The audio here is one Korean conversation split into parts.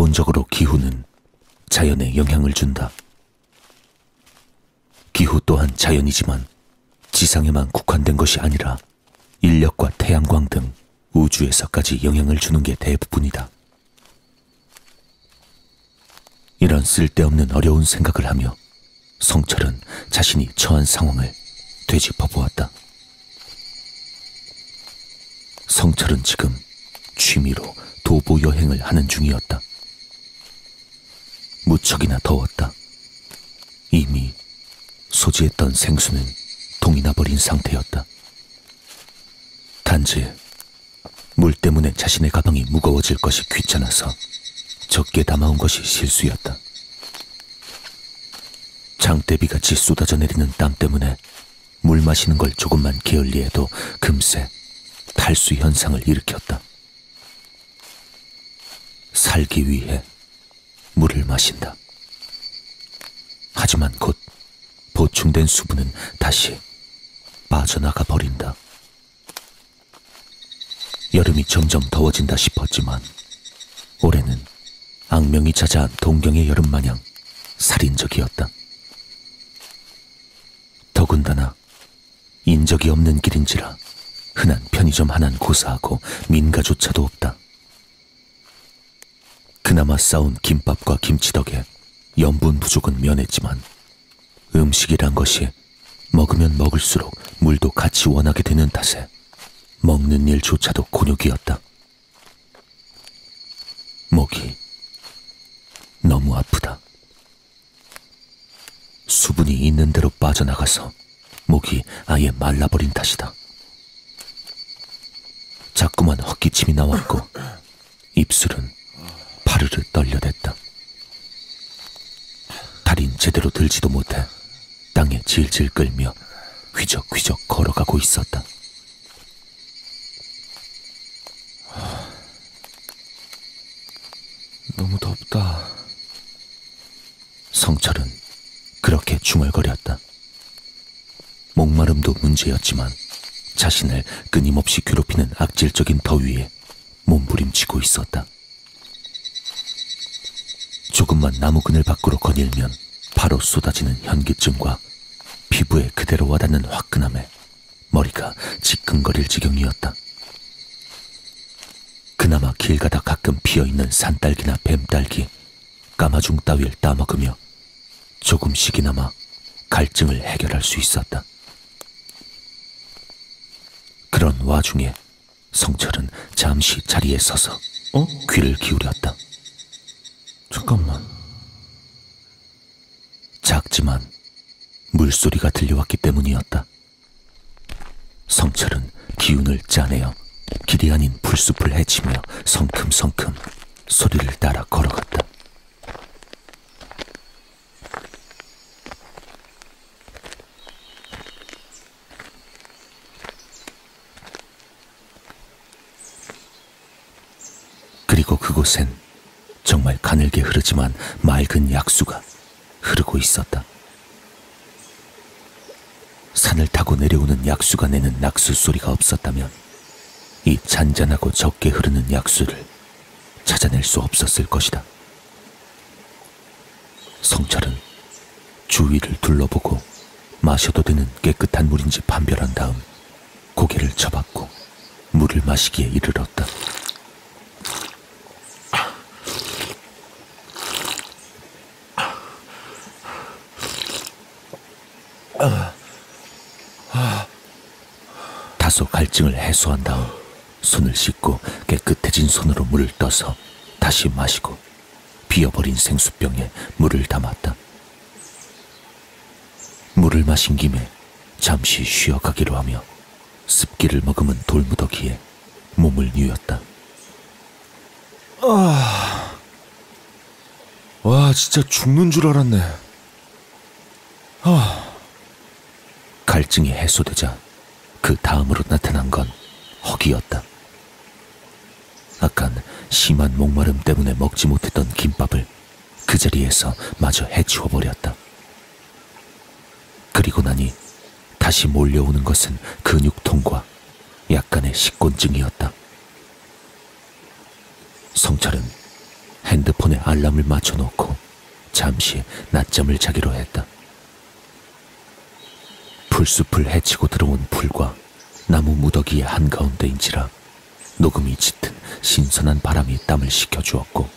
기본적으로 기후는 자연에 영향을 준다. 기후 또한 자연이지만 지상에만 국한된 것이 아니라 인력과 태양광 등 우주에서까지 영향을 주는 게 대부분이다. 이런 쓸데없는 어려운 생각을 하며 성철은 자신이 처한 상황을 되짚어보았다. 성철은 지금 취미로 도보 여행을 하는 중이었다. 무척이나 더웠다. 이미 소지했던 생수는 동이 나버린 상태였다. 단지 물 때문에 자신의 가방이 무거워질 것이 귀찮아서 적게 담아온 것이 실수였다. 장대비같이 쏟아져 내리는 땀 때문에 물 마시는 걸 조금만 게을리해도 금세 탈수 현상을 일으켰다. 살기 위해 물을 마신다. 하지만 곧 보충된 수분은 다시 빠져나가 버린다. 여름이 점점 더워진다 싶었지만 올해는 악명이 자자한 동경의 여름 마냥 살인적이었다. 더군다나 인적이 없는 길인지라 흔한 편의점 하나는 고사하고 민가조차도 없다. 그나마 싸운 김밥과 김치 덕에 염분 부족은 면했지만 음식이란 것이 먹으면 먹을수록 물도 같이 원하게 되는 탓에 먹는 일조차도 곤욕이었다. 목이 너무 아프다. 수분이 있는 대로 빠져나가서 목이 아예 말라버린 탓이다. 자꾸만 헛기침이 나왔고 입술은 파르르 떨려댔다. 다린 제대로 들지도 못해 땅에 질질 끌며 휘적휘적 걸어가고 있었다. 너무 덥다. 성철은 그렇게 중얼거렸다. 목마름도 문제였지만 자신을 끊임없이 괴롭히는 악질적인 더위에 몸부림치고 있었다. 조금만 나무 그늘 밖으로 거닐면 바로 쏟아지는 현기증과 피부에 그대로 와닿는 화끈함에 머리가 지끈거릴 지경이었다. 그나마 길 가다 가끔 피어있는 산딸기나 뱀딸기, 까마중 따위를 따먹으며 조금씩이나마 갈증을 해결할 수 있었다. 그런 와중에 성철은 잠시 자리에 서서 귀를 기울였다. 잠깐만. 작지만 물소리가 들려왔기 때문이었다. 성철은 기운을 짜내어 길이 아닌 풀숲을 헤치며 성큼성큼 소리를 따라 걸어갔다. 그리고 그곳엔 정말 가늘게 흐르지만 맑은 약수가 흐르고 있었다. 산을 타고 내려오는 약수가 내는 낙수 소리가 없었다면 이 잔잔하고 적게 흐르는 약수를 찾아낼 수 없었을 것이다. 성철은 주위를 둘러보고 마셔도 되는 깨끗한 물인지 판별한 다음 고개를 쳐박고 물을 마시기에 이르렀다. 다소 갈증을 해소한 다음 손을 씻고 깨끗해진 손으로 물을 떠서 다시 마시고 비어버린 생수병에 물을 담았다. 물을 마신 김에 잠시 쉬어가기로 하며 습기를 머금은 돌무더기에 몸을 뉘었다. 와, 진짜 죽는 줄 알았네. 갈증이 해소되자 그 다음으로 나타난 건 허기였다. 아깐 심한 목마름 때문에 먹지 못했던 김밥을 그 자리에서 마저 해치워버렸다. 그리고 나니 다시 몰려오는 것은 근육통과 약간의 식곤증이었다. 성철은 핸드폰에 알람을 맞춰놓고 잠시 낮잠을 자기로 했다. 풀숲을 헤치고 들어온 풀과 나무 무더기의 한가운데인지라 녹음이 짙은 신선한 바람이 땀을 식혀주었고,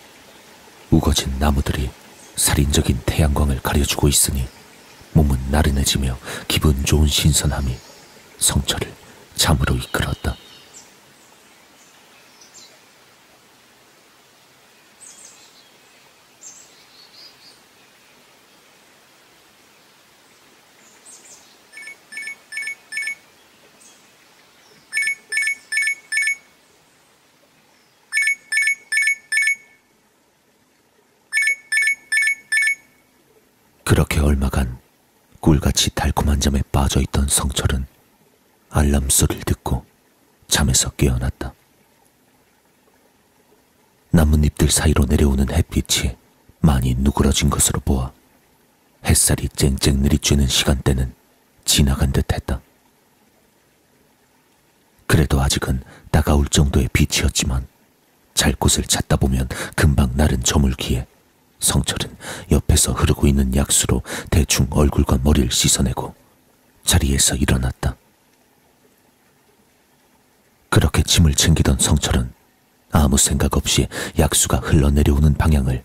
우거진 나무들이 살인적인 태양광을 가려주고 있으니 몸은 나른해지며 기분 좋은 신선함이 성철을 잠으로 이끌었다. 그렇게 얼마간 꿀같이 달콤한 잠에 빠져있던 성철은 알람 소리를 듣고 잠에서 깨어났다. 나뭇잎들 사이로 내려오는 햇빛이 많이 누그러진 것으로 보아 햇살이 쨍쨍 내리쬐는 시간대는 지나간 듯했다. 그래도 아직은 따가울 정도의 빛이었지만 잘 곳을 찾다 보면 금방 날은 저물기에 성철은 옆에서 흐르고 있는 약수로 대충 얼굴과 머리를 씻어내고 자리에서 일어났다. 그렇게 짐을 챙기던 성철은 아무 생각 없이 약수가 흘러내려오는 방향을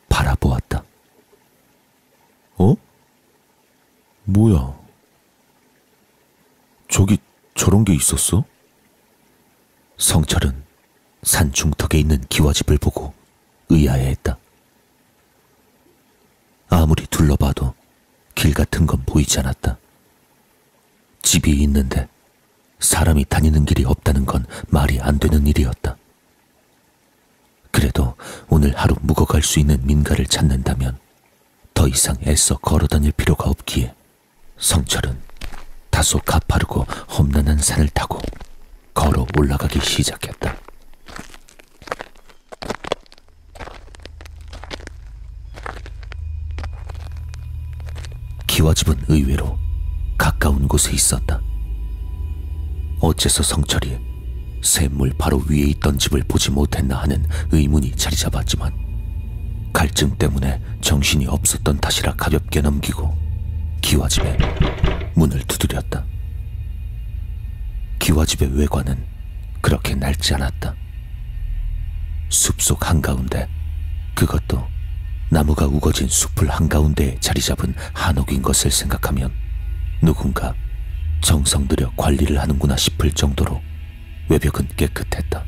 바라보았다. 어? 뭐야? 저기 저런 게 있었어? 성철은 산 중턱에 있는 기와집을 보고 의아해했다. 아무리 둘러봐도 길 같은 건 보이지 않았다. 집이 있는데 사람이 다니는 길이 없다는 건 말이 안 되는 일이었다. 그래도 오늘 하루 묵어갈 수 있는 민가를 찾는다면 더 이상 애써 걸어 다닐 필요가 없기에 성철은 다소 가파르고 험난한 산을 타고 걸어 올라가기 시작했다. 기와집은 의외로 가까운 곳에 있었다. 어째서 성철이 샘물 바로 위에 있던 집을 보지 못했나 하는 의문이 자리 잡았지만 갈증 때문에 정신이 없었던 탓이라 가볍게 넘기고 기와집에 문을 두드렸다. 기와집의 외관은 그렇게 낡지 않았다. 숲속 한가운데, 그것도 나무가 우거진 숲을 한가운데에 자리 잡은 한옥인 것을 생각하면 누군가 정성 들여 관리를 하는구나 싶을 정도로 외벽은 깨끗했다.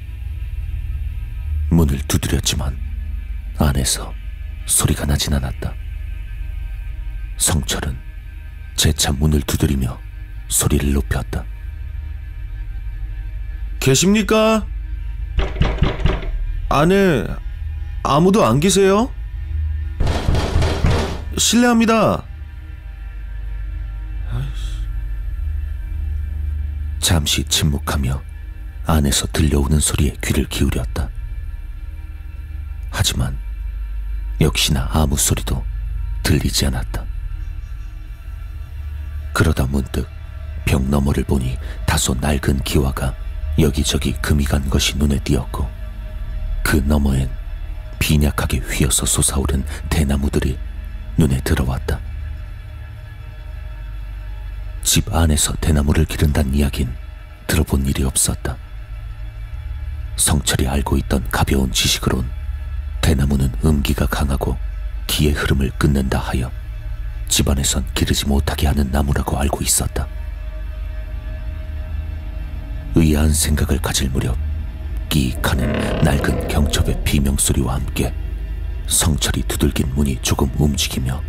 문을 두드렸지만 안에서 소리가 나진 않았다. 성철은 재차 문을 두드리며 소리를 높였다. 계십니까? 안에 아무도 안 계세요? 실례합니다. 잠시 침묵하며 안에서 들려오는 소리에 귀를 기울였다. 하지만 역시나 아무 소리도 들리지 않았다. 그러다 문득 벽 너머를 보니 다소 낡은 기와가 여기저기 금이 간 것이 눈에 띄었고, 그 너머엔 빈약하게 휘어서 솟아오른 대나무들이 눈에 들어왔다. 집 안에서 대나무를 기른다는 이야긴 들어본 일이 없었다. 성철이 알고 있던 가벼운 지식으론 대나무는 음기가 강하고 기의 흐름을 끊는다 하여 집안에선 기르지 못하게 하는 나무라고 알고 있었다. 의아한 생각을 가질 무렵 끼익하는 낡은 경첩의 비명소리와 함께 성철이 두들긴 문이 조금 움직이며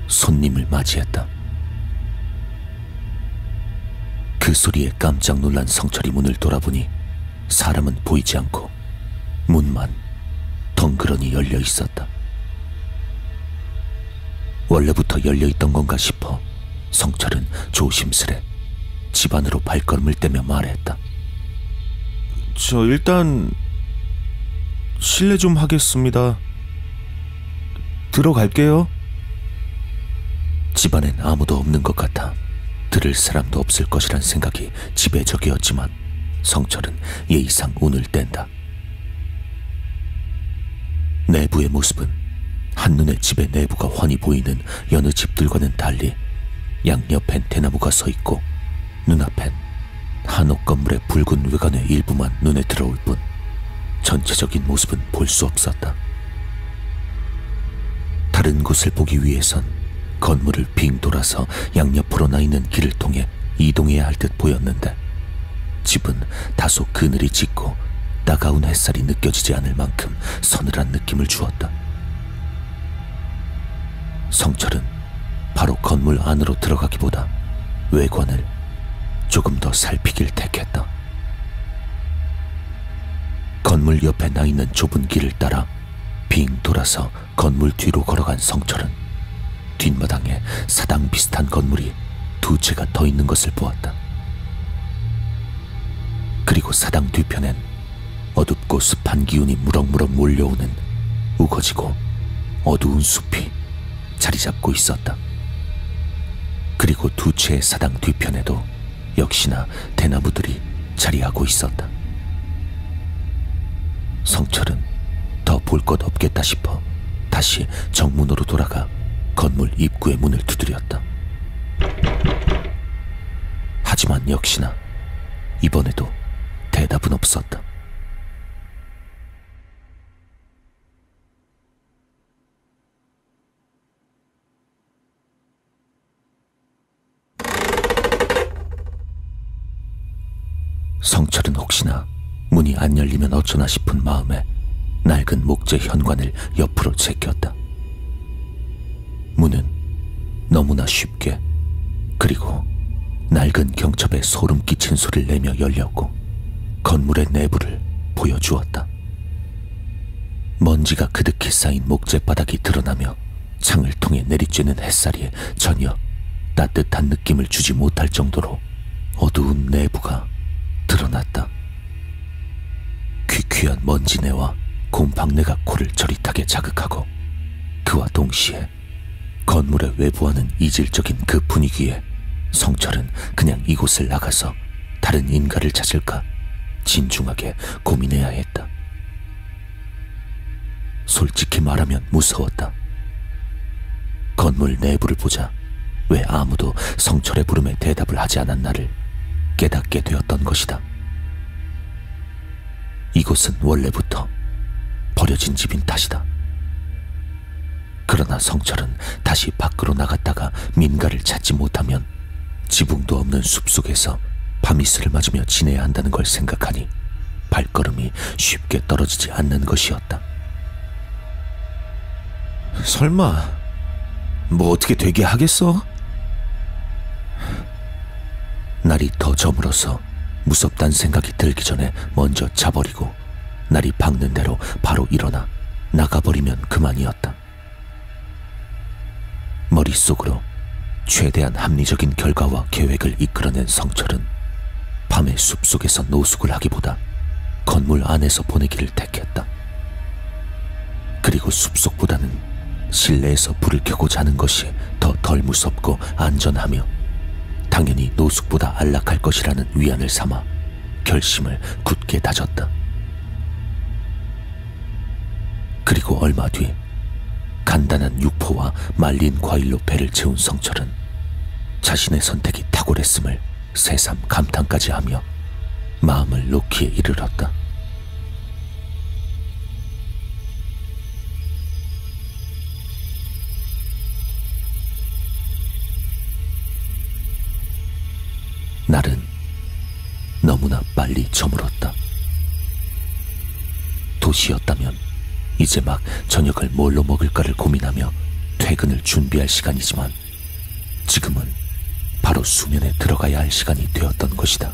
손님을 맞이했다. 그 소리에 깜짝 놀란 성철이 문을 돌아보니 사람은 보이지 않고 문만 덩그러니 열려 있었다. 원래부터 열려있던 건가 싶어 성철은 조심스레 집 안으로 발걸음을 떼며 말했다. 저 일단 실례 좀 하겠습니다. 들어갈게요. 집안엔 아무도 없는 것 같아 들을 사람도 없을 것이란 생각이 지배적이었지만 성철은 예의상 운을 뗀다. 내부의 모습은 한눈에 집의 내부가 훤히 보이는 여느 집들과는 달리 양옆엔 대나무가 서 있고 눈앞엔 한옥 건물의 붉은 외관의 일부만 눈에 들어올 뿐 전체적인 모습은 볼 수 없었다. 다른 곳을 보기 위해선 건물을 빙 돌아서 양옆으로 나 있는 길을 통해 이동해야 할 듯 보였는데 집은 다소 그늘이 짙고 따가운 햇살이 느껴지지 않을 만큼 서늘한 느낌을 주었다. 성철은 바로 건물 안으로 들어가기보다 외관을 조금 더 살피길 택했다. 건물 옆에 나 있는 좁은 길을 따라 빙 돌아서 건물 뒤로 걸어간 성철은 뒷마당에 사당 비슷한 건물이 두 채가 더 있는 것을 보았다. 그리고 사당 뒤편엔 어둡고 습한 기운이 무럭무럭 몰려오는 우거지고 어두운 숲이 자리 잡고 있었다. 그리고 두 채의 사당 뒤편에도 역시나 대나무들이 자리하고 있었다. 성철은 더 볼 것 없겠다 싶어 다시 정문으로 돌아가 건물 입구의 문을 두드렸다. 하지만 역시나 이번에도 대답은 없었다. 성철은 혹시나 문이 안 열리면 어쩌나 싶은 마음에 낡은 목재 현관을 옆으로 제꼈다. 문은 너무나 쉽게 그리고 낡은 경첩에 소름 끼친 소리를 내며 열렸고 건물의 내부를 보여주었다. 먼지가 그득히 쌓인 목재 바닥이 드러나며 창을 통해 내리쬐는 햇살이 전혀 따뜻한 느낌을 주지 못할 정도로 어두운 내부가 드러났다. 귀퀴한 먼지내와 곰팡내가 코를 저릿하게 자극하고 그와 동시에 건물의 외부와는 이질적인 그 분위기에 성철은 그냥 이곳을 나가서 다른 인가를 찾을까 진중하게 고민해야 했다. 솔직히 말하면 무서웠다. 건물 내부를 보자 왜 아무도 성철의 부름에 대답을 하지 않았나를 깨닫게 되었던 것이다. 이곳은 원래부터 버려진 집인 탓이다. 그러나 성철은 다시 밖으로 나갔다가 민가를 찾지 못하면 지붕도 없는 숲속에서 밤이슬을 맞으며 지내야 한다는 걸 생각하니 발걸음이 쉽게 떨어지지 않는 것이었다. 설마 뭐 어떻게 되게 하겠어? 날이 더 저물어서 무섭단 생각이 들기 전에 먼저 자버리고 날이 밝는 대로 바로 일어나 나가버리면 그만이었다. 머릿속으로 최대한 합리적인 결과와 계획을 이끌어낸 성철은 밤의 숲속에서 노숙을 하기보다 건물 안에서 보내기를 택했다. 그리고 숲속보다는 실내에서 불을 켜고 자는 것이 더 덜 무섭고 안전하며 당연히 노숙보다 안락할 것이라는 위안을 삼아 결심을 굳게 다졌다. 그리고 얼마 뒤 간단한 육포와 말린 과일로 배를 채운 성철은 자신의 선택이 탁월했음을 새삼 감탄까지 하며 마음을 놓기에 이르렀다. 날은 너무나 빨리 저물었다. 도시였다면 이제 막 저녁을 뭘로 먹을까를 고민하며 퇴근을 준비할 시간이지만 지금은 바로 수면에 들어가야 할 시간이 되었던 것이다.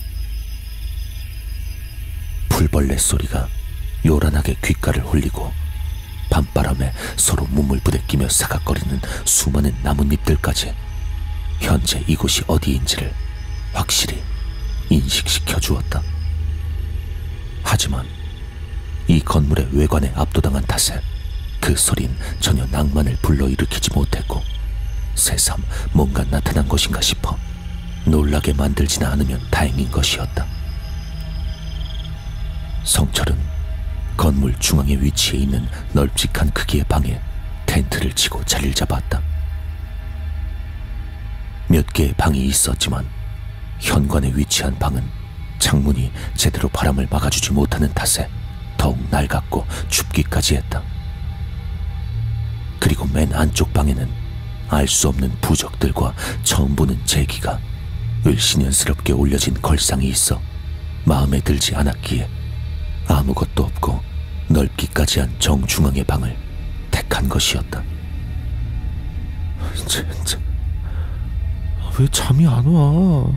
풀벌레 소리가 요란하게 귓가를 홀리고 밤바람에 서로 몸을 부대끼며 사각거리는 수많은 나뭇잎들까지 현재 이곳이 어디인지를 확실히 인식시켜 주었다. 하지만 이 건물의 외관에 압도당한 탓에 그 소린 전혀 낭만을 불러일으키지 못했고 새삼 뭔가 나타난 것인가 싶어 놀라게 만들지는 않으면 다행인 것이었다. 성철은 건물 중앙에 위치해 있는 널찍한 크기의 방에 텐트를 치고 자리를 잡았다. 몇 개의 방이 있었지만 현관에 위치한 방은 창문이 제대로 바람을 막아주지 못하는 탓에 더욱 낡았고 춥기까지 했다. 그리고 맨 안쪽 방에는 알 수 없는 부적들과 처음 보는 제기가 을씨년스럽게 올려진 걸상이 있어 마음에 들지 않았기에 아무것도 없고 넓기까지 한 정중앙의 방을 택한 것이었다. 진짜 왜 잠이 안 와?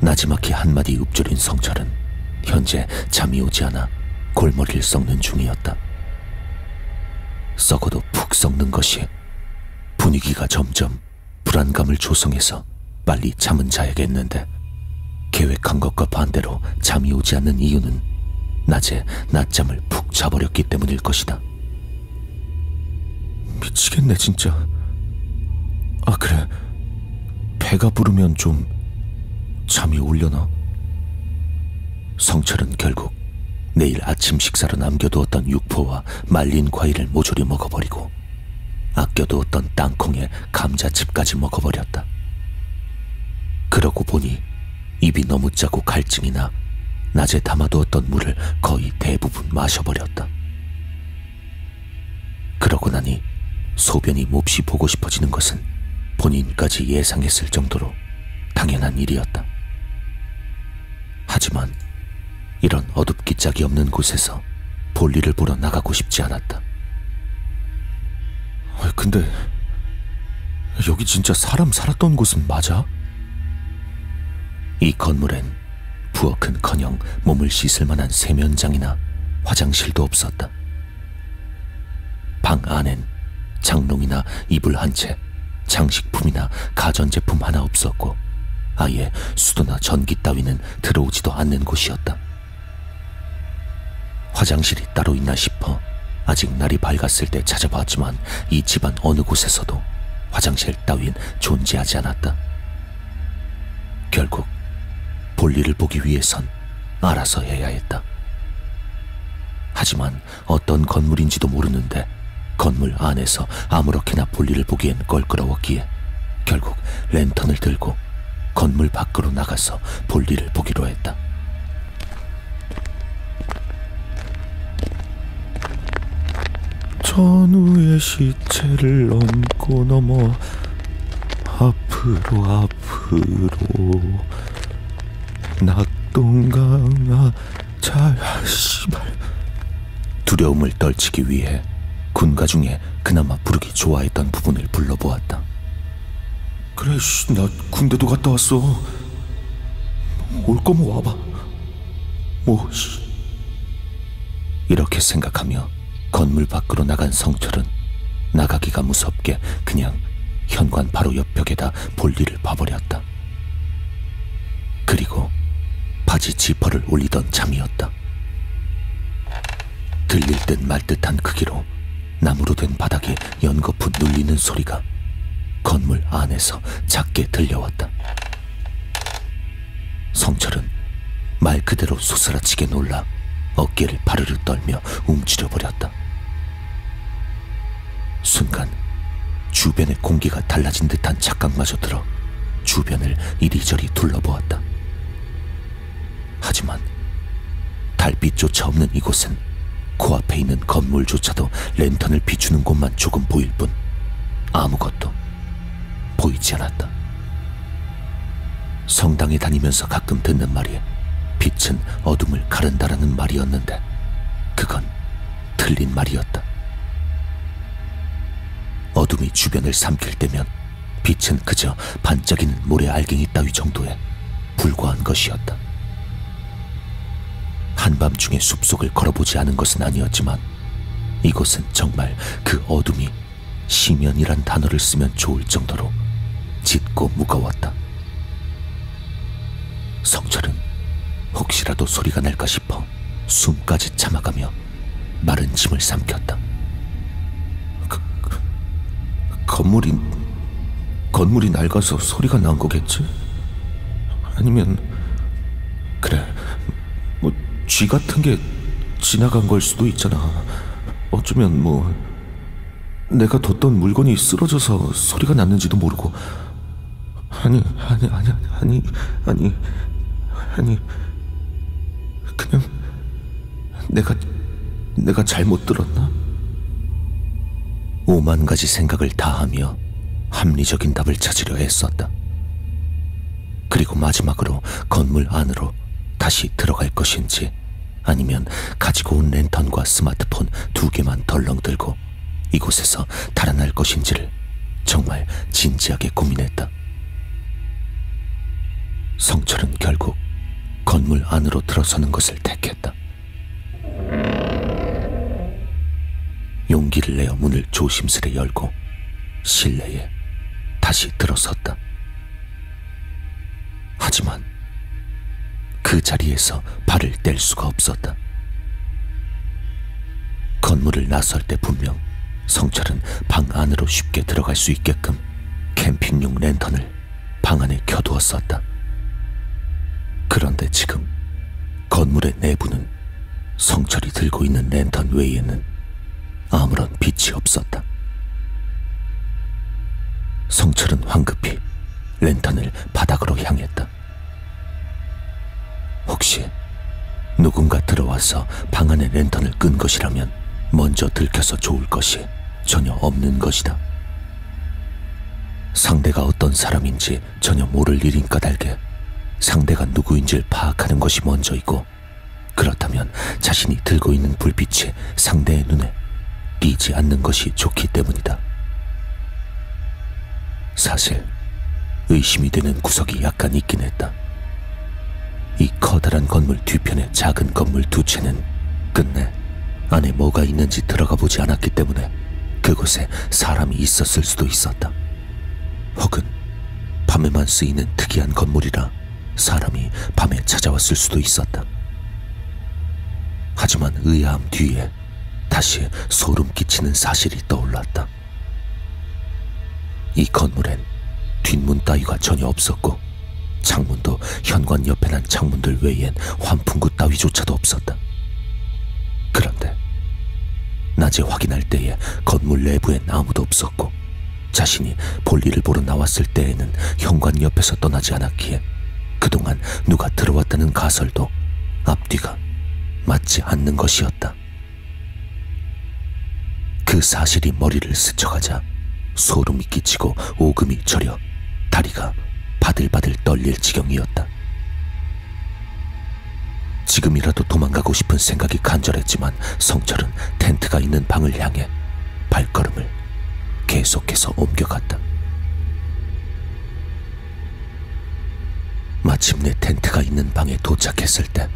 나지막히 한마디 읊조린 성철은 현재 잠이 오지 않아 골머리를 썩는 중이었다. 썩어도 푹 썩는 것이 분위기가 점점 불안감을 조성해서 빨리 잠은 자야겠는데 계획한 것과 반대로 잠이 오지 않는 이유는 낮에 낮잠을 푹 자버렸기 때문일 것이다. 미치겠네 진짜. 아 그래, 배가 부르면 좀 잠이 오려나? 성철은 결국 내일 아침 식사로 남겨두었던 육포와 말린 과일을 모조리 먹어버리고 아껴두었던 땅콩에 감자칩까지 먹어버렸다. 그러고 보니 입이 너무 짜고 갈증이 나 낮에 담아두었던 물을 거의 대부분 마셔버렸다. 그러고 나니 소변이 몹시 보고 싶어지는 것은 본인까지 예상했을 정도로 당연한 일이었다. 하지만 이런 어둡기 짝이 없는 곳에서 볼일을 보러 나가고 싶지 않았다. 근데 여기 진짜 사람 살았던 곳은 맞아? 이 건물엔 부엌은커녕 몸을 씻을 만한 세면장이나 화장실도 없었다. 방 안엔 장롱이나 이불 한 채, 장식품이나 가전제품 하나 없었고 아예 수도나 전기 따위는 들어오지도 않는 곳이었다. 화장실이 따로 있나 싶어 아직 날이 밝았을 때 찾아봤지만 이 집안 어느 곳에서도 화장실 따윈 존재하지 않았다. 결국 볼일을 보기 위해선 알아서 해야 했다. 하지만 어떤 건물인지도 모르는데 건물 안에서 아무렇게나 볼일을 보기엔 껄끄러웠기에 결국 랜턴을 들고 건물 밖으로 나가서 볼일을 보기로 했다. 전우의 시체를 넘고 넘어 앞으로 낙동강아 잘 씨발. 두려움을 떨치기 위해 군가 중에 그나마 부르기 좋아했던 부분을 불러보았다. 그래, 나 군대도 갔다 왔어. 올 거면 와봐. 이렇게 생각하며 건물 밖으로 나간 성철은 나가기가 무섭게 그냥 현관 바로 옆 벽에다 볼일을 봐버렸다. 그리고 바지 지퍼를 올리던 참이었다. 들릴 듯 말 듯한 크기로 나무로 된 바닥에 연거푸 눌리는 소리가 건물 안에서 작게 들려왔다. 성철은 말 그대로 소스라치게 놀라 어깨를 바르르 떨며 움츠려버렸다. 순간 주변의 공기가 달라진 듯한 착각마저 들어 주변을 이리저리 둘러보았다. 하지만 달빛조차 없는 이곳은 코앞에 있는 건물조차도 랜턴을 비추는 곳만 조금 보일 뿐 아무것도 보이지 않았다. 성당에 다니면서 가끔 듣는 말이 빛은 어둠을 가른다라는 말이었는데 그건 틀린 말이었다. 어둠이 주변을 삼킬 때면 빛은 그저 반짝이는 모래 알갱이 따위 정도에 불과한 것이었다. 한밤중에 숲속을 걸어보지 않은 것은 아니었지만 이곳은 정말 그 어둠이 심연이란 단어를 쓰면 좋을 정도로 짙고 무거웠다. 성철은 혹시라도 소리가 날까 싶어 숨까지 참아가며 마른 침을 삼켰다. 건물이 낡아서 소리가 난 거겠지? 아니면 그래, 쥐 같은 게 지나간 걸 수도 있잖아. 어쩌면 내가 뒀던 물건이 쓰러져서 소리가 났는지도 모르고. 아니, 그냥 내가 잘못 들었나? 오만 가지 생각을 다하며 합리적인 답을 찾으려 애썼다. 그리고 마지막으로 건물 안으로 다시 들어갈 것인지, 아니면 가지고 온 랜턴과 스마트폰 2개만 덜렁 들고 이곳에서 달아날 것인지를 정말 진지하게 고민했다. 성철은 결국 건물 안으로 들어서는 것을 택했다. 용기를 내어 문을 조심스레 열고 실내에 다시 들어섰다. 하지만 그 자리에서 발을 뗄 수가 없었다. 건물을 나설 때 분명 성철은 방 안으로 쉽게 들어갈 수 있게끔 캠핑용 랜턴을 방 안에 켜두었었다. 그런데 지금 건물의 내부는 성철이 들고 있는 랜턴 외에는 아무런 빛이 없었다. 성철은 황급히 랜턴을 바닥으로 향했다. 혹시 누군가 들어와서 방 안에 랜턴을 끈 것이라면 먼저 들켜서 좋을 것이 전혀 없는 것이다. 상대가 어떤 사람인지 전혀 모를 일인 까닭에 상대가 누구인지를 파악하는 것이 먼저이고, 그렇다면 자신이 들고 있는 불빛이 상대의 눈에 띄지 않는 것이 좋기 때문이다. 사실 의심이 되는 구석이 약간 있긴 했다. 이 커다란 건물 뒤편의 작은 건물 2채는 끝내 안에 뭐가 있는지 들어가 보지 않았기 때문에 그곳에 사람이 있었을 수도 있었다. 혹은 밤에만 쓰이는 특이한 건물이라 사람이 밤에 찾아왔을 수도 있었다. 하지만 의아함 뒤에 다시 소름 끼치는 사실이 떠올랐다. 이 건물엔 뒷문 따위가 전혀 없었고, 창문도 현관 옆에 난 창문들 외엔 환풍구 따위조차도 없었다. 그런데 낮에 확인할 때에 건물 내부엔 아무도 없었고, 자신이 볼일을 보러 나왔을 때에는 현관 옆에서 떠나지 않았기에 그동안 누가 들어왔다는 가설도 앞뒤가 맞지 않는 것이었다. 그 사실이 머리를 스쳐가자 소름이 끼치고 오금이 저려 다리가 바들바들 떨릴 지경이었다. 지금이라도 도망가고 싶은 생각이 간절했지만 성철은 텐트가 있는 방을 향해 발걸음을 계속해서 옮겨갔다. 마침내 텐트가 있는 방에 도착했을 때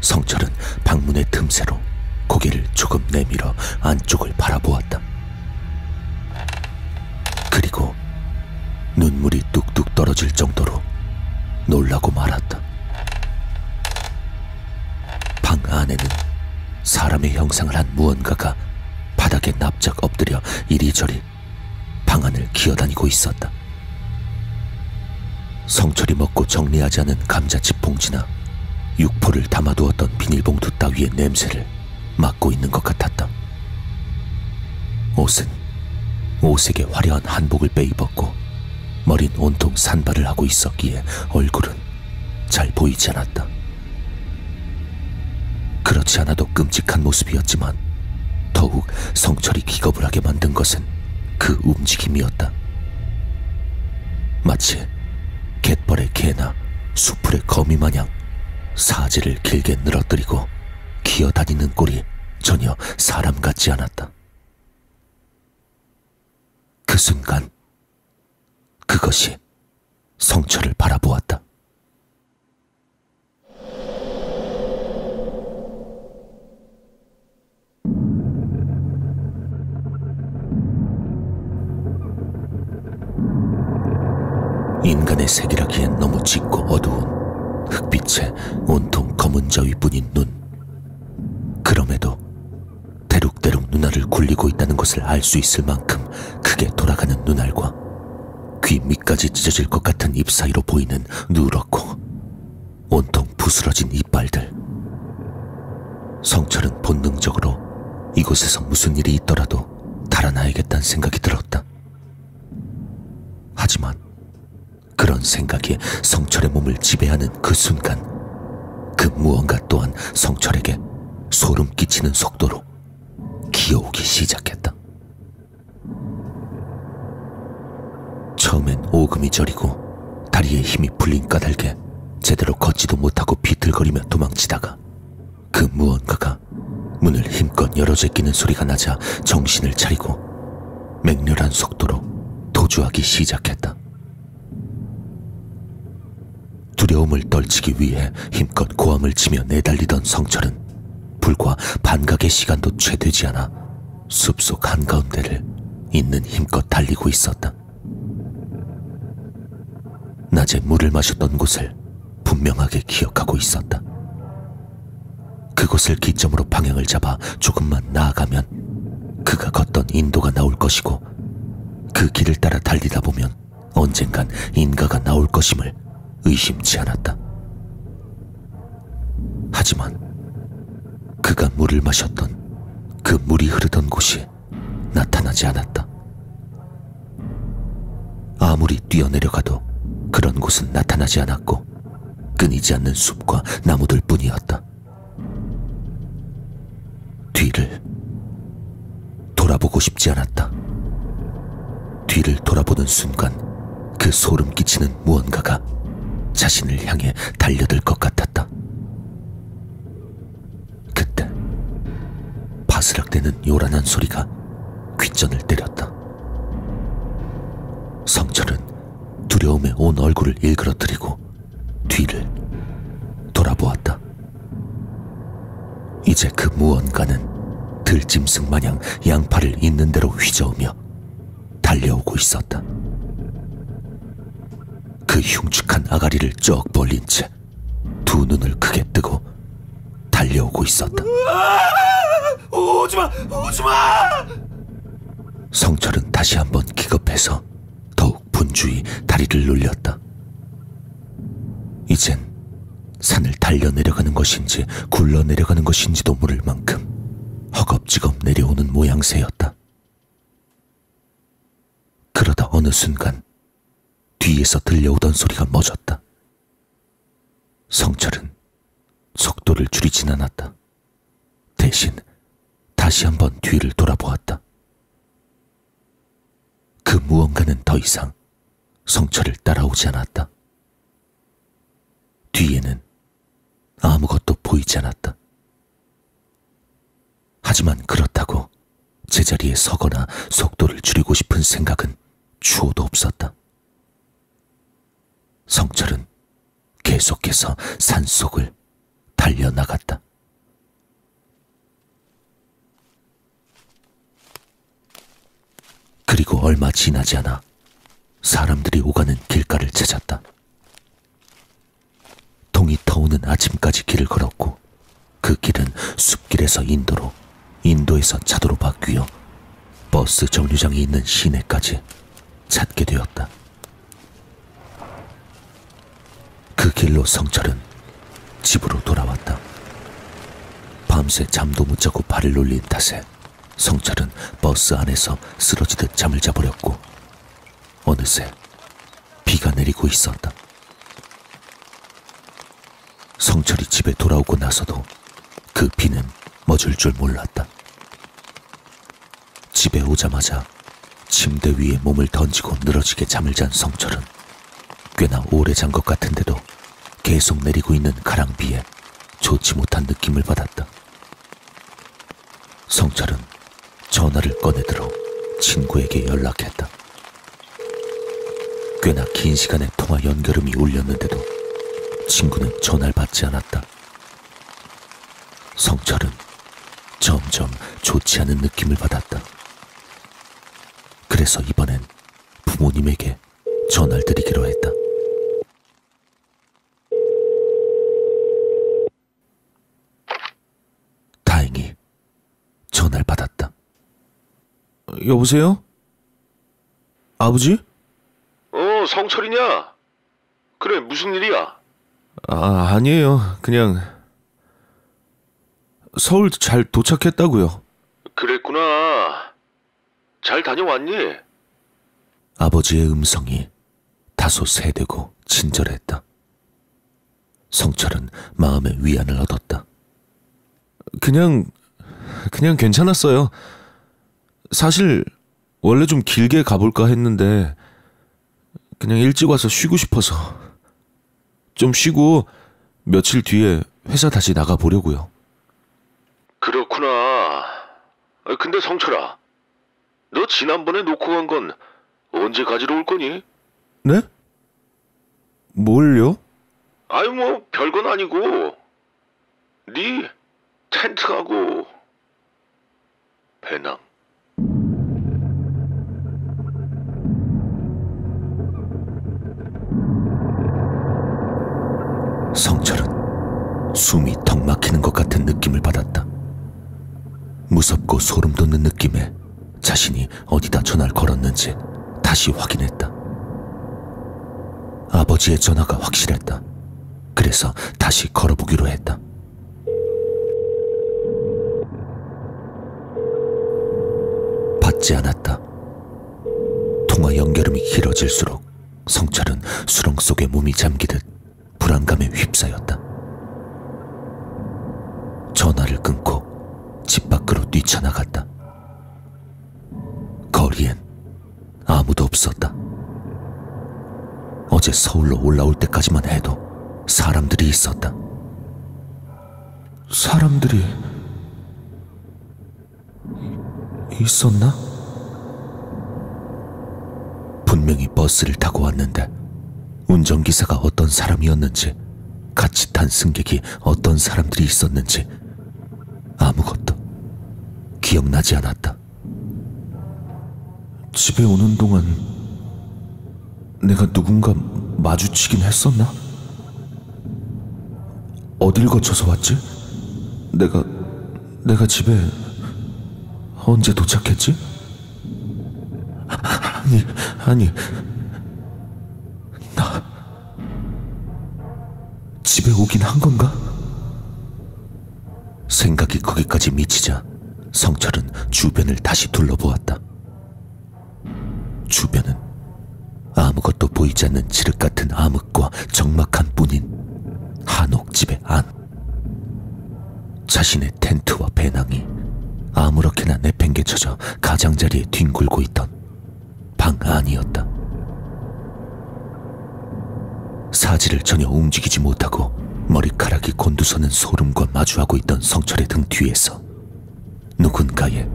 성철은 방문의 틈새로 고개를 조금 내밀어 안쪽을 바라보았다. 그리고 눈물이 뚝뚝 떨어질 정도로 놀라고 말았다. 방 안에는 사람의 형상을 한 무언가가 바닥에 납작 엎드려 이리저리 방 안을 기어다니고 있었다. 성철이 먹고 정리하지 않은 감자칩 봉지나 육포를 담아두었던 비닐봉투 따위의 냄새를 맡고 있는 것 같았다. 옷은 오색의 화려한 한복을 빼입었고 머린 온통 산발을 하고 있었기에 얼굴은 잘 보이지 않았다. 그렇지 않아도 끔찍한 모습이었지만 더욱 성철이 기겁을 하게 만든 것은 그 움직임이었다. 마치 갯벌의 개나 수풀의 거미 마냥 사지를 길게 늘어뜨리고 기어다니는 꼴이 전혀 사람 같지 않았다. 그 순간 그것이 성철을 바라보았다. 인간의 색이라기엔 너무 짙고 어두운 흑빛에 온통 검은 저위뿐인 눈. 그럼에도 대룩대룩 눈알을 굴리고 있다는 것을 알 수 있을 만큼 크게 돌아가는 눈알과 귀 밑까지 찢어질 것 같은 잎 사이로 보이는 누렇고 온통 부스러진 이빨들. 성철은 본능적으로 이곳에서 무슨 일이 있더라도 달아나야겠다는 생각이 들었다. 하지만 그런 생각이 성철의 몸을 지배하는 그 순간, 그 무언가 또한 성철에게 소름 끼치는 속도로 기어오기 시작했다. 처음엔 오금이 저리고 다리에 힘이 풀린 까닭에 제대로 걷지도 못하고 비틀거리며 도망치다가 그 무언가가 문을 힘껏 열어 제끼는 소리가 나자 정신을 차리고 맹렬한 속도로 도주하기 시작했다. 두려움을 떨치기 위해 힘껏 고함을 치며 내달리던 성철은 불과 반각의 시간도 채 되지 않아 숲속 한가운데를 있는 힘껏 달리고 있었다. 낮에 물을 마셨던 곳을 분명하게 기억하고 있었다. 그곳을 기점으로 방향을 잡아 조금만 나아가면 그가 걷던 인도가 나올 것이고, 그 길을 따라 달리다 보면 언젠간 인가가 나올 것임을 의심치 않았다. 하지만 그가 물을 마셨던 그 물이 흐르던 곳이 나타나지 않았다. 아무리 뛰어내려가도 그런 곳은 나타나지 않았고 끊이지 않는 숲과 나무들 뿐이었다. 뒤를 돌아보고 싶지 않았다. 뒤를 돌아보는 순간 그 소름 끼치는 무언가가 자신을 향해 달려들 것 같았다. 그때 바스락대는 요란한 소리가 귓전을 때렸다. 성철은 두려움에 온 얼굴을 일그러뜨리고 뒤를 돌아보았다. 이제 그 무언가는 들짐승 마냥 양팔을 있는 대로 휘저으며 달려오고 있었다. 그 흉측한 아가리를 쩍 벌린 채 두 눈을 크게 뜨고 달려오고 있었다. 오지마! 오지마! 성철은 다시 한번 기겁해서 더욱 분주히 다리를 놀렸다. 이젠 산을 달려 내려가는 것인지 굴러 내려가는 것인지도 모를 만큼 허겁지겁 내려오는 모양새였다. 그러다 어느 순간 뒤에서 들려오던 소리가 멎었다. 성철은 속도를 줄이진 않았다. 대신 다시 한번 뒤를 돌아보았다. 그 무언가는 더 이상 성철을 따라오지 않았다. 뒤에는 아무것도 보이지 않았다. 하지만 그렇다고 제자리에 서거나 속도를 줄이고 싶은 생각은 추호도 없었다. 성철은 계속해서 산속을 달려나갔다. 그리고 얼마 지나지 않아 사람들이 오가는 길가를 찾았다. 동이 터오는 아침까지 길을 걸었고, 그 길은 숲길에서 인도로, 인도에서 차도로 바뀌어 버스 정류장이 있는 시내까지 찾게 되었다. 그 길로 성철은 집으로 돌아왔다. 밤새 잠도 못 자고 발을 놀린 탓에 성철은 버스 안에서 쓰러지듯 잠을 자버렸고, 어느새 비가 내리고 있었다. 성철이 집에 돌아오고 나서도 그 비는 멎을 줄 몰랐다. 집에 오자마자 침대 위에 몸을 던지고 늘어지게 잠을 잔 성철은 꽤나 오래 잔 것 같은데도 계속 내리고 있는 가랑비에 좋지 못한 느낌을 받았다. 성철은 전화를 꺼내들어 친구에게 연락했다. 꽤나 긴 시간의 통화 연결음이 울렸는데도 친구는 전화를 받지 않았다. 성철은 점점 좋지 않은 느낌을 받았다. 그래서 이번엔 부모님에게 전화를 드리기로 했다. 다행히 전화를 받았다. 여보세요? 아버지? 성철이냐? 그래, 무슨 일이야? 아니에요. 그냥 서울 잘 도착했다고요. 그랬구나. 잘 다녀왔니? 아버지의 음성이 다소 세되고 친절했다. 성철은 마음의 위안을 얻었다. 그냥 괜찮았어요. 사실 원래 좀 길게 가볼까 했는데 그냥 일찍 와서 쉬고 싶어서 좀 쉬고 며칠 뒤에 회사 다시 나가보려고요. 그렇구나. 근데 성철아, 너 지난번에 놓고 간 건 언제 가지러 올 거니? 네? 뭘요? 아유 뭐 별건 아니고 네 텐트하고 배낭. 성철은 숨이 턱 막히는 것 같은 느낌을 받았다. 무섭고 소름 돋는 느낌에 자신이 어디다 전화를 걸었는지 다시 확인했다. 아버지의 전화가 확실했다. 그래서 다시 걸어보기로 했다. 받지 않았다. 통화 연결음이 길어질수록 성철은 수렁 속에 몸이 잠기듯 불안감에 휩싸였다. 전화를 끊고 집 밖으로 뛰쳐나갔다. 거리엔 아무도 없었다. 어제 서울로 올라올 때까지만 해도 사람들이 있었다. 사람들이 있었나? 분명히 버스를 타고 왔는데 운전기사가 어떤 사람이었는지 같이 탄 승객이 어떤 사람들이 있었는지 아무것도 기억나지 않았다. 집에 오는 동안 내가 누군가 마주치긴 했었나? 어딜 거쳐서 왔지? 내가 집에 언제 도착했지? 아니, 나 집에 오긴 한 건가? 생각이 거기까지 미치자 성철은 주변을 다시 둘러보았다. 주변은 아무것도 보이지 않는 칠흑 같은 암흑과 적막한 뿐인 한옥집의 안. 자신의 텐트와 배낭이 아무렇게나 내팽개쳐져 가장자리에 뒹굴고 있던 방 안이었다. 사지를 전혀 움직이지 못하고 머리카락이 곤두서는 소름과 마주하고 있던 성철의 등 뒤에서 누군가의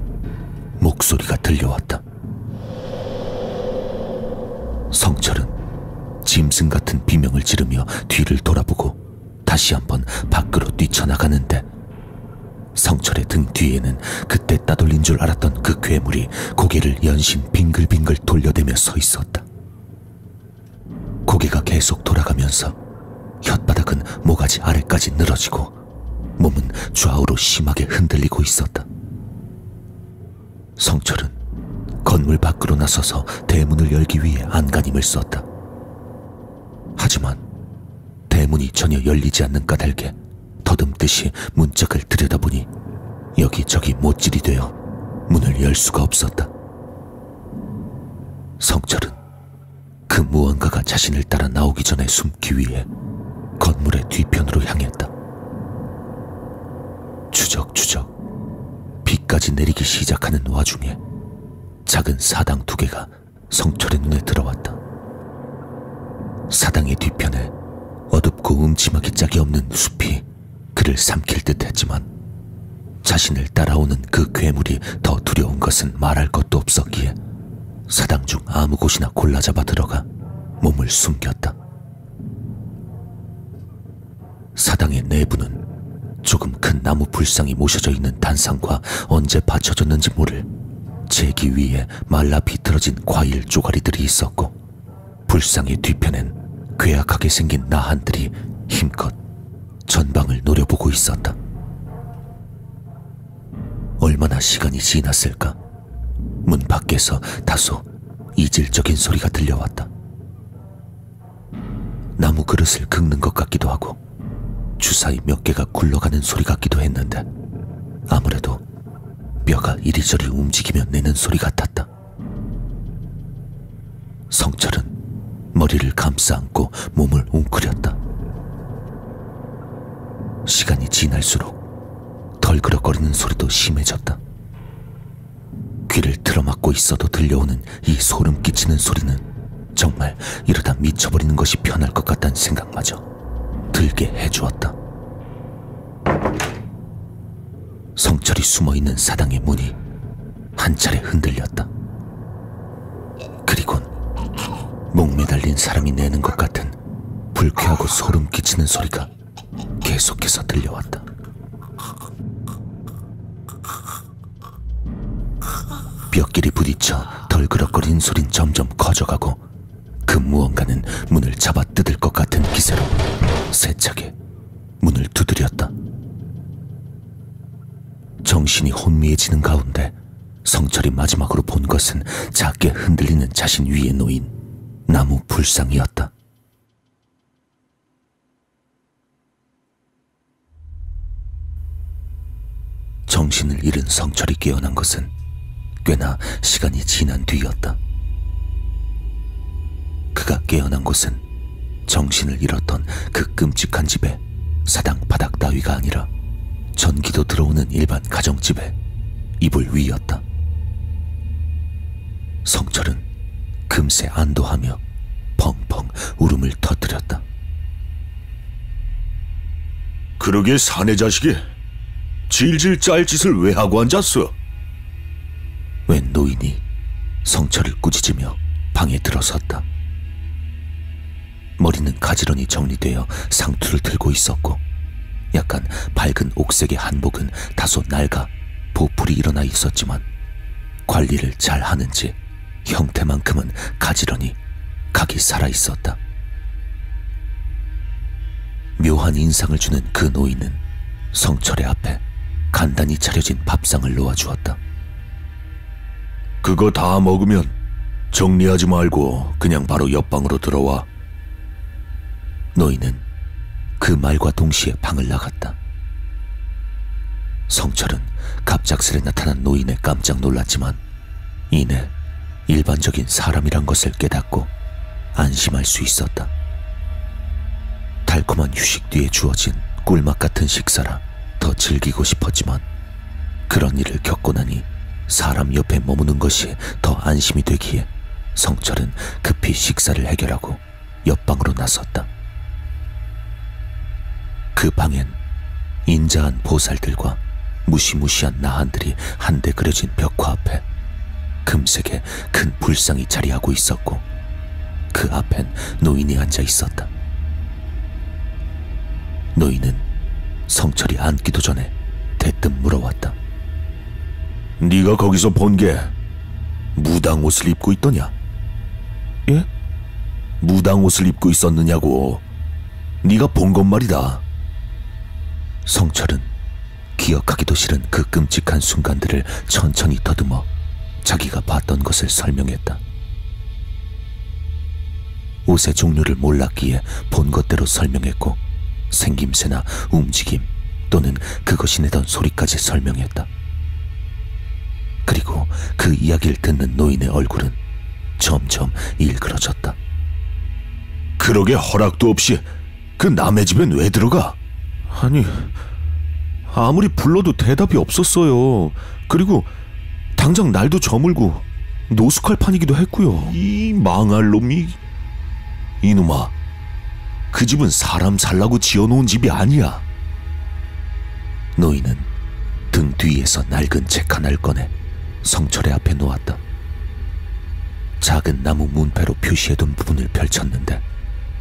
목소리가 들려왔다. 성철은 짐승 같은 비명을 지르며 뒤를 돌아보고 다시 한번 밖으로 뛰쳐나가는데 성철의 등 뒤에는 그때 따돌린 줄 알았던 그 괴물이 고개를 연신 빙글빙글 돌려대며 서 있었다. 고개가 계속 돌아가면서 혓바닥은 모가지 아래까지 늘어지고 몸은 좌우로 심하게 흔들리고 있었다. 성철은 건물 밖으로 나서서 대문을 열기 위해 안간힘을 썼다. 하지만 대문이 전혀 열리지 않는 까닭에 더듬듯이 문짝을 들여다보니 여기저기 못질이 되어 문을 열 수가 없었다. 성철은 그 무언가가 자신을 따라 나오기 전에 숨기 위해 건물의 뒤편으로 향했다. 추적추적 비까지 내리기 시작하는 와중에 작은 사당 2개가 성철의 눈에 들어왔다. 사당의 뒤편에 어둡고 음침하기 짝이 없는 숲이 그를 삼킬 듯 했지만 자신을 따라오는 그 괴물이 더 두려운 것은 말할 것도 없었기에 사당 중 아무 곳이나 골라 잡아 들어가 몸을 숨겼다. 사당의 내부는 조금 큰 나무 불상이 모셔져 있는 단상과 언제 받쳐졌는지 모를 재기 위에 말라 비틀어진 과일 쪼가리들이 있었고 불상의 뒤편엔 괴악하게 생긴 나한들이 힘껏 전방을 노려보고 있었다. 얼마나 시간이 지났을까? 문 밖에서 다소 이질적인 소리가 들려왔다. 나무 그릇을 긁는 것 같기도 하고 주사위 몇 개가 굴러가는 소리 같기도 했는데 아무래도 뼈가 이리저리 움직이며 내는 소리 같았다. 성철은 머리를 감싸 안고 몸을 웅크렸다. 시간이 지날수록 덜그럭거리는 소리도 심해졌다. 귀를 틀어막고 있어도 들려오는 이 소름 끼치는 소리는 정말 이러다 미쳐버리는 것이 편할 것 같다는 생각마저 들게 해주었다. 성철이 숨어있는 사당의 문이 한 차례 흔들렸다. 그리곤 목매달린 사람이 내는 것 같은 불쾌하고 소름 끼치는 소리가 계속해서 들려왔다. 뼈끼리 부딪혀 덜그럭거리는 소린 점점 커져가고 그 무언가는 문을 잡아 뜯을 것 같은 기세로 세차게 문을 두드렸다. 정신이 혼미해지는 가운데 성철이 마지막으로 본 것은 작게 흔들리는 자신 위에 놓인 나무 불상이었다. 정신을 잃은 성철이 깨어난 것은 꽤나 시간이 지난 뒤였다. 그가 깨어난 곳은 정신을 잃었던 그 끔찍한 집의 사당 바닥 따위가 아니라 전기도 들어오는 일반 가정집의 이불 위였다. 성철은 금세 안도하며 펑펑 울음을 터뜨렸다. 그러게 사내 자식이 질질 짤 짓을 왜 하고 앉았어? 웬 노인이 성철을 꾸짖으며 방에 들어섰다. 머리는 가지런히 정리되어 상투를 들고 있었고 약간 밝은 옥색의 한복은 다소 낡아 보풀이 일어나 있었지만 관리를 잘 하는지 형태만큼은 가지런히 각이 살아있었다. 묘한 인상을 주는 그 노인은 성철의 앞에 간단히 차려진 밥상을 놓아주었다. 그거 다 먹으면 정리하지 말고 그냥 바로 옆방으로 들어와. 노인은 그 말과 동시에 방을 나갔다. 성철은 갑작스레 나타난 노인에 깜짝 놀랐지만 이내 일반적인 사람이란 것을 깨닫고 안심할 수 있었다. 달콤한 휴식 뒤에 주어진 꿀맛 같은 식사라 더 즐기고 싶었지만 그런 일을 겪고 나니 사람 옆에 머무는 것이 더 안심이 되기에 성철은 급히 식사를 해결하고 옆방으로 나섰다. 그 방엔 인자한 보살들과 무시무시한 나한들이 한데 그려진 벽화 앞에 금색의 큰 불상이 자리하고 있었고 그 앞엔 노인이 앉아 있었다. 노인은 성철이 앉기도 전에 대뜸 물어왔다. 네가 거기서 본 게 무당 옷을 입고 있더냐? 예? 무당 옷을 입고 있었느냐고. 네가 본 것 말이다. 성철은 기억하기도 싫은 그 끔찍한 순간들을 천천히 더듬어 자기가 봤던 것을 설명했다. 옷의 종류를 몰랐기에 본 것대로 설명했고 생김새나 움직임 또는 그것이 내던 소리까지 설명했다. 그리고 그 이야기를 듣는 노인의 얼굴은 점점 일그러졌다. 그러게 허락도 없이 그 남의 집엔 왜 들어가? 아니, 아무리 불러도 대답이 없었어요. 그리고 당장 날도 저물고 노숙할 판이기도 했고요. 이 망할 놈이. 이놈아, 그 집은 사람 살라고 지어놓은 집이 아니야. 노인은 등 뒤에서 낡은 책 하나를 꺼내 성철의 앞에 놓았다. 작은 나무 문패로 표시해둔 부분을 펼쳤는데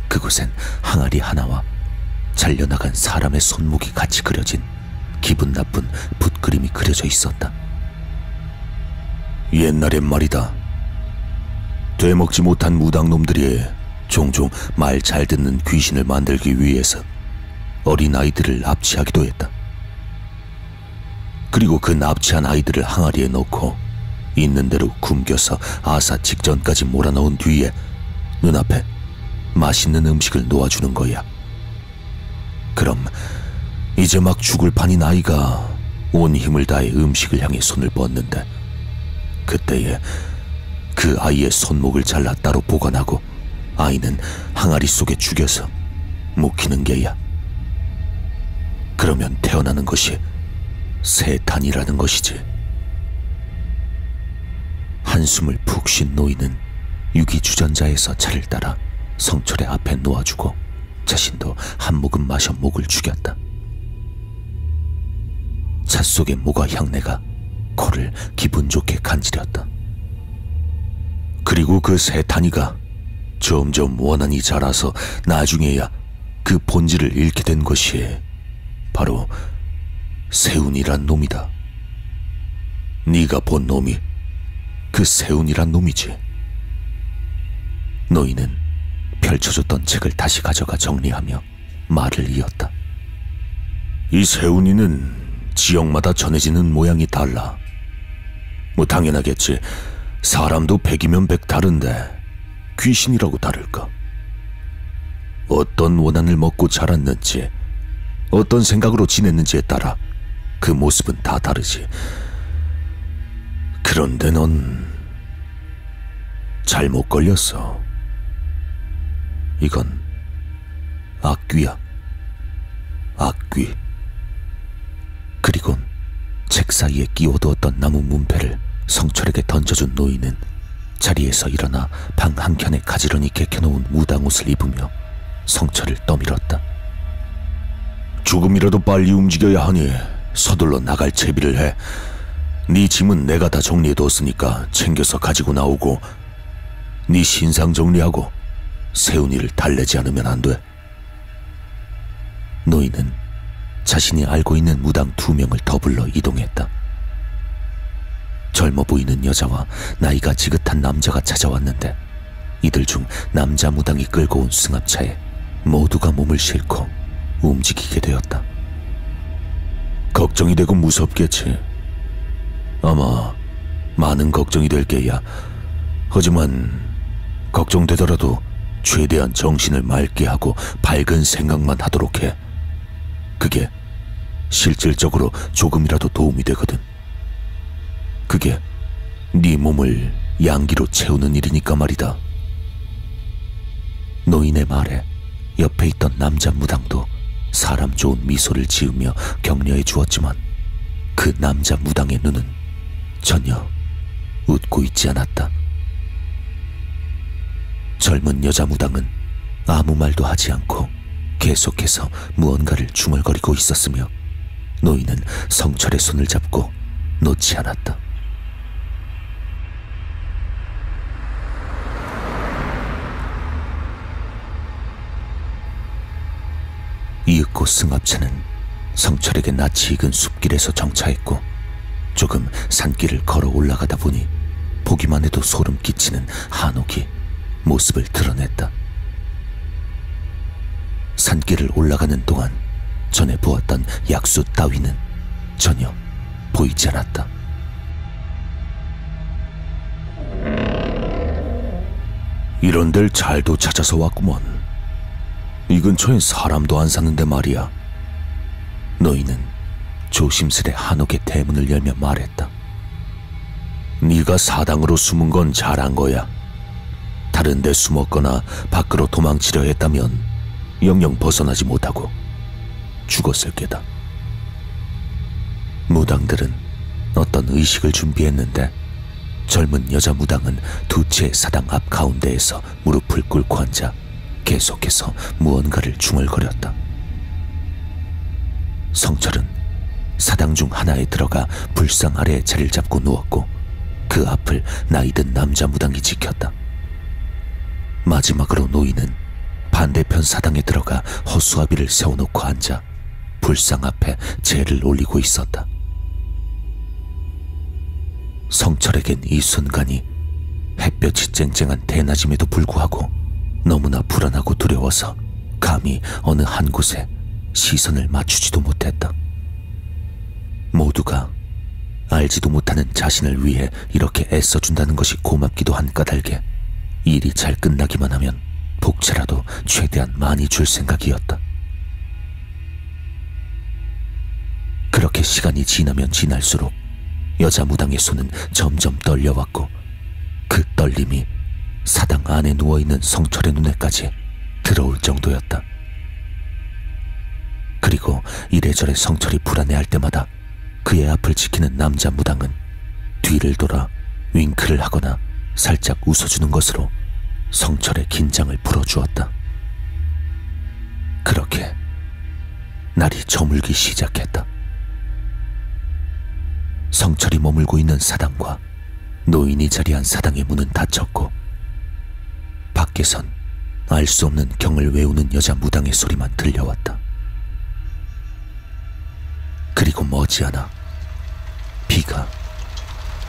그곳엔 항아리 하나와 잘려나간 사람의 손목이 같이 그려진 기분 나쁜 붓그림이 그려져 있었다. 옛날엔 말이다. 되먹지 못한 무당놈들이 종종 말 잘 듣는 귀신을 만들기 위해서 어린 아이들을 납치하기도 했다. 그리고 그 납치한 아이들을 항아리에 넣고 있는 대로 굶겨서 아사 직전까지 몰아넣은 뒤에 눈앞에 맛있는 음식을 놓아주는 거야. 그럼 이제 막 죽을 판인 아이가 온 힘을 다해 음식을 향해 손을 뻗는데 그때에 그 아이의 손목을 잘라 따로 보관하고 아이는 항아리 속에 죽여서 묵히는 게야. 그러면 태어나는 것이 세탄이라는 것이지. 한숨을 푹 쉰 노인은 유기주전자에서 차를 따라 성철의 앞에 놓아주고 자신도 한 모금 마셔 목을 죽였다. 차 속의 모가 향내가 코를 기분 좋게 간지렸다. 그리고 그 세탄이가 점점 원한이 자라서 나중에야 그 본질을 잃게 된 것이 바로 세운이란 놈이다. 네가 본 놈이 그 세운이란 놈이지. 노인은 펼쳐줬던 책을 다시 가져가 정리하며 말을 이었다. 이 세운이는 지역마다 전해지는 모양이 달라. 뭐 당연하겠지. 사람도 100이면 100 다른데 귀신이라고 다를까? 어떤 원한을 먹고 자랐는지, 어떤 생각으로 지냈는지에 따라 그 모습은 다 다르지. 그런데 넌 잘못 걸렸어. 이건 악귀야. 악귀. 그리곤 책 사이에 끼워두었던 나무 문패를 성철에게 던져준 노인은 자리에서 일어나 방 한켠에 가지런히 개켜놓은 무당옷을 입으며 성철을 떠밀었다. 조금이라도 빨리 움직여야 하니 서둘러 나갈 채비를 해. 네 짐은 내가 다 정리해뒀으니까 챙겨서 가지고 나오고 네 신상 정리하고 세운이를 달래지 않으면 안 돼. 노인은 자신이 알고 있는 무당 2명을 더 불러 이동했다. 젊어 보이는 여자와 나이가 지긋한 남자가 찾아왔는데 이들 중 남자 무당이 끌고 온 승합차에 모두가 몸을 싣고 움직이게 되었다. 걱정이 되고 무섭겠지. 아마 많은 걱정이 될 게야. 하지만 걱정되더라도 최대한 정신을 맑게 하고 밝은 생각만 하도록 해. 그게 실질적으로 조금이라도 도움이 되거든. 그게 네 몸을 양기로 채우는 일이니까 말이다. 노인의 말에 옆에 있던 남자 무당도 사람 좋은 미소를 지으며 격려해 주었지만 그 남자 무당의 눈은 전혀 웃고 있지 않았다. 젊은 여자 무당은 아무 말도 하지 않고 계속해서 무언가를 중얼거리고 있었으며 노인은 성철의 손을 잡고 놓지 않았다. 이윽고 승합차는 성철에게 낯이 익은 숲길에서 정차했고 조금 산길을 걸어 올라가다 보니 보기만 해도 소름 끼치는 한옥이 모습을 드러냈다. 산길을 올라가는 동안 전에 보았던 약수 따위는 전혀 보이지 않았다. 이런 데를 잘도 찾아서 왔구먼. 이 근처엔 사람도 안 사는데 말이야. 노인은 조심스레 한옥의 대문을 열며 말했다. 네가 사당으로 숨은 건 잘한 거야. 다른 데 숨었거나 밖으로 도망치려 했다면 영영 벗어나지 못하고 죽었을 게다. 무당들은 어떤 의식을 준비했는데 젊은 여자 무당은 두 채의 사당 앞 가운데에서 무릎을 꿇고 앉아 계속해서 무언가를 중얼거렸다. 성철은 사당 중 하나에 들어가 불상 아래에 자리를 잡고 누웠고 그 앞을 나이든 남자 무당이 지켰다. 마지막으로 노인은 반대편 사당에 들어가 허수아비를 세워놓고 앉아 불상 앞에 재를 올리고 있었다. 성철에겐 이 순간이 햇볕이 쨍쨍한 대낮임에도 불구하고 너무나 불안하고 두려워서 감히 어느 한 곳에 시선을 맞추지도 못했다. 모두가 알지도 못하는 자신을 위해 이렇게 애써준다는 것이 고맙기도 한 까닭에 일이 잘 끝나기만 하면 복채라도 최대한 많이 줄 생각이었다. 그렇게 시간이 지나면 지날수록 여자 무당의 손은 점점 떨려왔고 그 떨림이 사당 안에 누워있는 성철의 눈에까지 들어올 정도였다. 그리고 이래저래 성철이 불안해할 때마다 그의 앞을 지키는 남자 무당은 뒤를 돌아 윙크를 하거나 살짝 웃어주는 것으로 성철의 긴장을 풀어주었다. 그렇게 날이 저물기 시작했다. 성철이 머물고 있는 사당과 노인이 자리한 사당의 문은 닫혔고 밖에선 알 수 없는 경을 외우는 여자 무당의 소리만 들려왔다. 그리고 머지않아 비가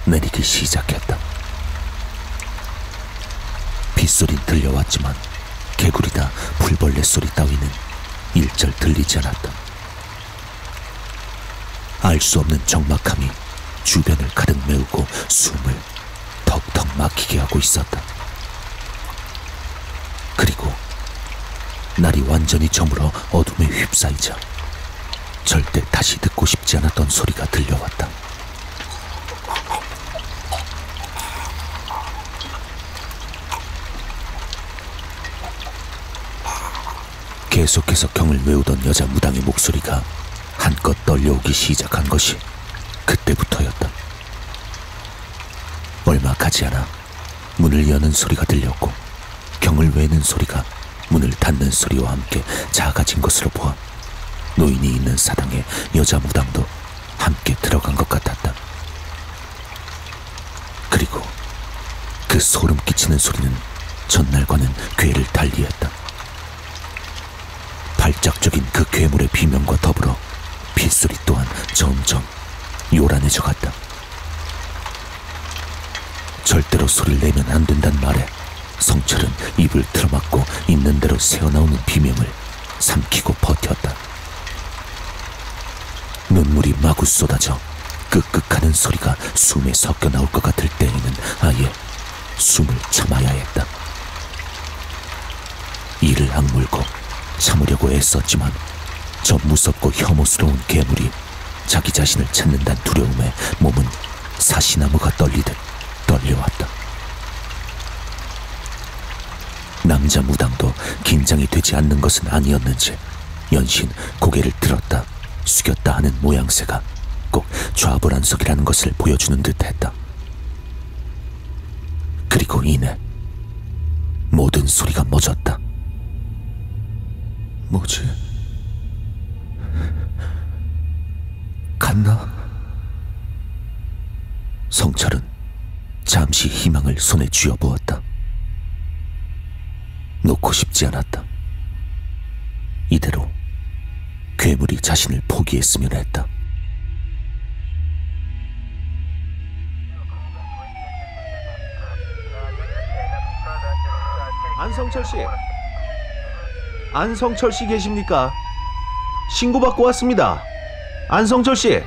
내리기 시작했다. 빗소린 들려왔지만 개구리나 풀벌레 소리 따위는 일절 들리지 않았다. 알 수 없는 적막함이 주변을 가득 메우고 숨을 턱턱 막히게 하고 있었다. 그리고 날이 완전히 저물어 어둠에 휩싸이자 절대 다시 듣고 싶지 않았던 소리가 들려왔다. 계속해서 경을 외우던 여자 무당의 목소리가 한껏 떨려오기 시작한 것이 그때부터였다. 얼마 가지 않아 문을 여는 소리가 들렸고 경을 외는 소리가 문을 닫는 소리와 함께 작아진 것으로 보아 노인이 있는 사당에 여자 무당도 함께 들어간 것 같았다. 그리고 그 소름 끼치는 소리는 전날과는 궤를 달리했다. 발작적인 그 괴물의 비명과 더불어 빗소리 또한 점점 요란해져 갔다. 절대로 소리를 내면 안 된단 말에 성철은 입을 틀어막고 있는 대로 새어나오는 비명을 삼키고 버텼다. 눈물이 마구 쏟아져 끄끄하는 소리가 숨에 섞여 나올 것 같을 때에는 아예 숨을 참아야 했다. 이를 악물고 참으려고 애썼지만 저 무섭고 혐오스러운 괴물이 자기 자신을 찾는다는 두려움에 몸은 사시나무가 떨리듯 떨려왔다. 남자 무당도 긴장이 되지 않는 것은 아니었는지 연신 고개를 들었다 숙였다 하는 모양새가 꼭 좌불안석이라는 것을 보여주는 듯했다. 그리고 이내 모든 소리가 멎었다. 뭐지? 갔나? 성철은 잠시 희망을 손에 쥐어부었다. 놓고 싶지 않았다. 이대로 괴물이 자신을 포기했으면 했다. 안성철 씨, 안성철 씨 계십니까? 신고받고 왔습니다. 안성철 씨.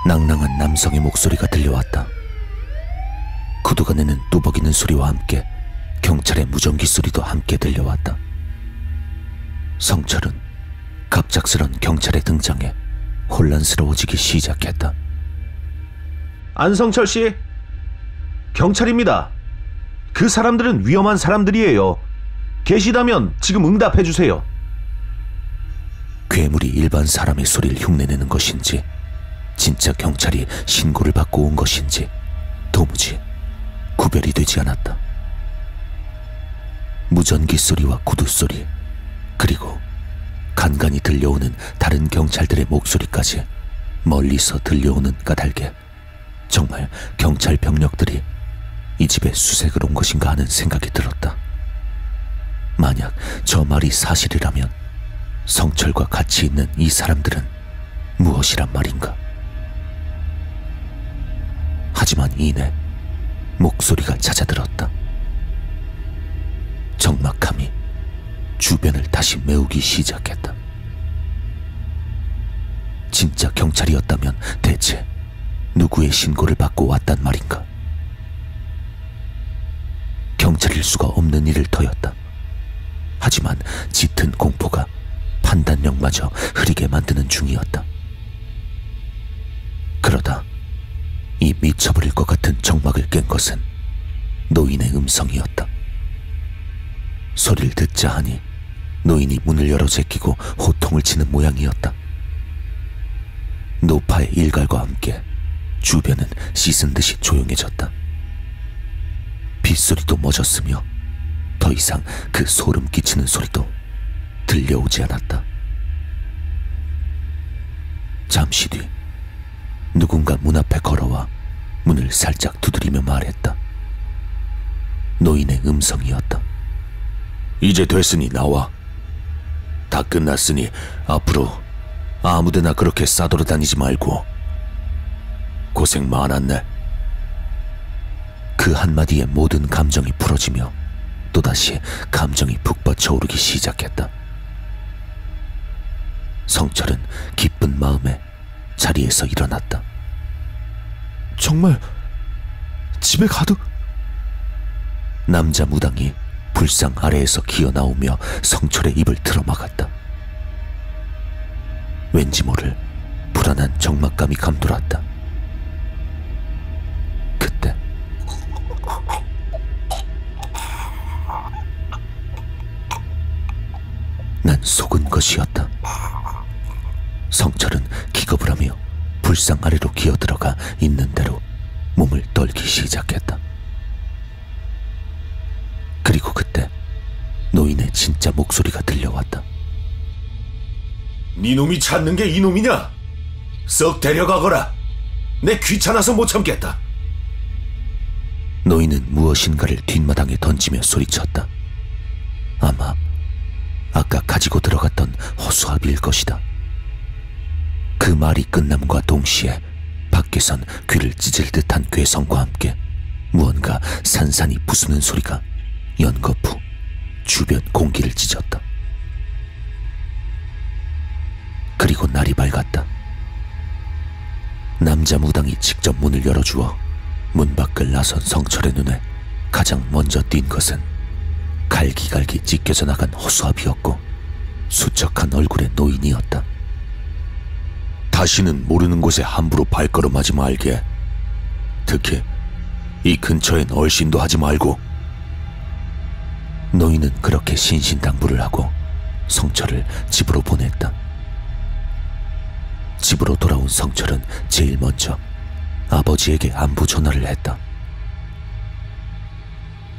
낭낭한 남성의 목소리가 들려왔다. 구두가 내는 뚜벅이는 소리와 함께 경찰의 무전기 소리도 함께 들려왔다. 성철은 갑작스런 경찰의 등장에 혼란스러워지기 시작했다. 안성철 씨, 경찰입니다. 그 사람들은 위험한 사람들이에요. 계시다면 지금 응답해 주세요. 괴물이 일반 사람의 소리를 흉내내는 것인지 진짜 경찰이 신고를 받고 온 것인지 도무지 구별이 되지 않았다. 무전기 소리와 구두 소리, 그리고 간간히 들려오는 다른 경찰들의 목소리까지 멀리서 들려오는 까닭에 정말 경찰 병력들이 이 집에 수색을 온 것인가 하는 생각이 들었다. 만약 저 말이 사실이라면 성철과 같이 있는 이 사람들은 무엇이란 말인가? 하지만 이내 목소리가 잦아들었다. 적막함이 주변을 다시 메우기 시작했다. 진짜 경찰이었다면 대체 누구의 신고를 받고 왔단 말인가? 경찰일 수가 없는 일을 터였다. 하지만 짙은 공포가 판단력마저 흐리게 만드는 중이었다. 그러다 이 미쳐버릴 것 같은 정막을 깬 것은 노인의 음성이었다. 소리를 듣자 하니 노인이 문을 열어 제끼고 호통을 치는 모양이었다. 노파의 일갈과 함께 주변은 씻은 듯이 조용해졌다. 빗소리도 멎었으며 더 이상 그 소름 끼치는 소리도 들려오지 않았다. 잠시 뒤 누군가 문 앞에 걸어와 문을 살짝 두드리며 말했다. 노인의 음성이었다. 이제 됐으니 나와. 다 끝났으니 앞으로 아무데나 그렇게 싸돌아다니지 말고. 고생 많았네. 그 한마디에 모든 감정이 풀어지며 또다시 감정이 북받쳐 오르기 시작했다. 성철은 기쁜 마음에 자리에서 일어났다. 정말 집에 가도... 남자 무당이 불상 아래에서 기어나오며 성철의 입을 틀어막았다. 왠지 모를 불안한 적막감이 감돌았다. 그때 난 속은 것이었다. 성철은 기겁을 하며 불상 아래로 기어들어가 있는 대로 몸을 떨기 시작했다. 그리고 그때 노인의 진짜 목소리가 들려왔다. 네 놈이 찾는 게 이놈이냐? 썩 데려가거라. 내 귀찮아서 못 참겠다. 노인은 무엇인가를 뒷마당에 던지며 소리쳤다. 아마 아까 가지고 들어갔던 허수아비일 것이다. 그 말이 끝남과 동시에 밖에선 귀를 찢을 듯한 괴성과 함께 무언가 산산이 부수는 소리가 연거푸 주변 공기를 찢었다. 그리고 날이 밝았다. 남자 무당이 직접 문을 열어주어 문 밖을 나선 성철의 눈에 가장 먼저 띈 것은 갈기갈기 찢겨져 나간 허수아비였고 수척한 얼굴의 노인이었다. 다시는 모르는 곳에 함부로 발걸음하지 말게. 특히 이 근처엔 얼씬도 하지 말고. 노인은 그렇게 신신당부를 하고 성철을 집으로 보냈다. 집으로 돌아온 성철은 제일 먼저 아버지에게 안부 전화를 했다.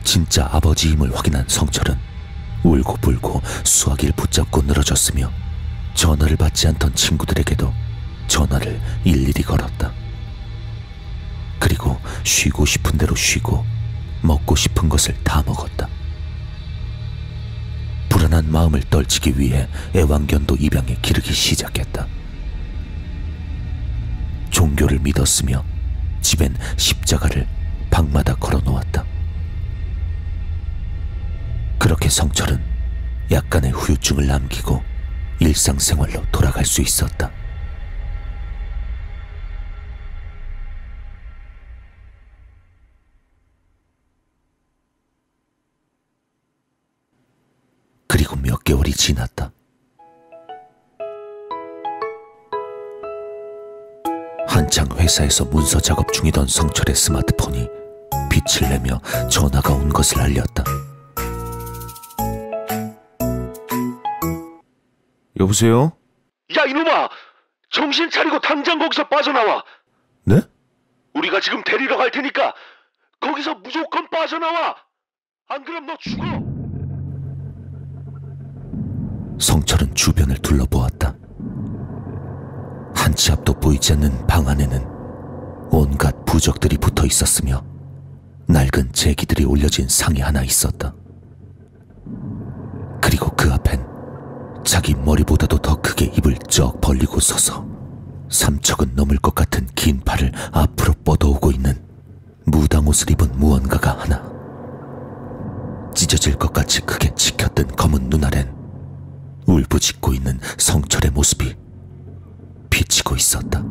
진짜 아버지임을 확인한 성철은 울고불고 수화기를 붙잡고 늘어졌으며 전화를 받지 않던 친구들에게도 전화를 일일이 걸었다. 그리고 쉬고 싶은 대로 쉬고 먹고 싶은 것을 다 먹었다. 불안한 마음을 떨치기 위해 애완견도 입양에 기르기 시작했다. 종교를 믿었으며 집엔 십자가를 방마다 걸어놓았다. 그렇게 성철은 약간의 후유증을 남기고 일상생활로 돌아갈 수 있었다. 그리고 몇 개월이 지났다. 한창 회사에서 문서 작업 중이던 성철의 스마트폰이 빛을 내며 전화가 온 것을 알렸다. 여보세요? 야 이놈아! 정신 차리고 당장 거기서 빠져나와. 네? 우리가 지금 데리러 갈 테니까 거기서 무조건 빠져나와. 안 그럼 너 죽어. 성철은 주변을 둘러보았다. 한 치 앞도 보이지 않는 방 안에는 온갖 부적들이 붙어 있었으며 낡은 제기들이 올려진 상이 하나 있었다. 그리고 그 앞엔 자기 머리보다도 더 크게 입을 쩍 벌리고 서서 3척은 넘을 것 같은 긴 팔을 앞으로 뻗어오고 있는 무당옷을 입은 무언가가 하나. 찢어질 것 같이 크게 치켰던 검은 눈알엔 울부짖고 있는 성철의 모습이 비치고 있었다.